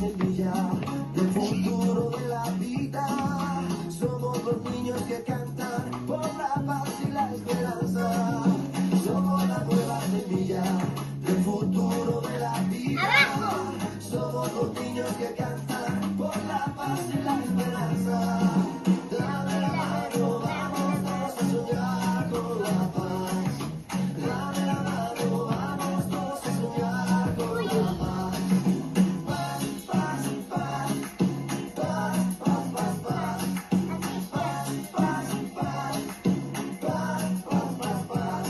semilla del futuro de la vida. Somos los niños que cantan por la paz y la esperanza. Somos la nueva semilla del futuro de la vida. Somos los niños que cantan por la paz y la esperanza. Dame la mano, vamos todos a soñar con la paz. Dame la mano, vamos todos a soñar con la paz. Paz, paz, paz, paz, paz, paz, paz. Paz, paz, paz, paz, paz, paz, paz.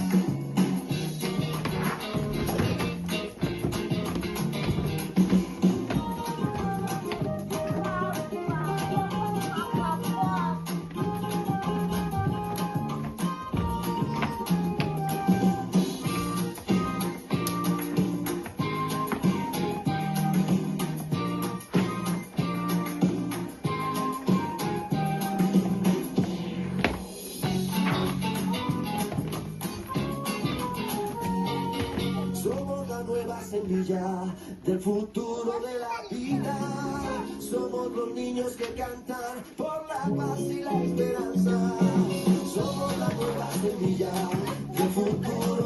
Somos la nueva semilla del futuro de la vida. Somos los niños que cantan por la paz y la esperanza. Somos la nueva semilla del futuro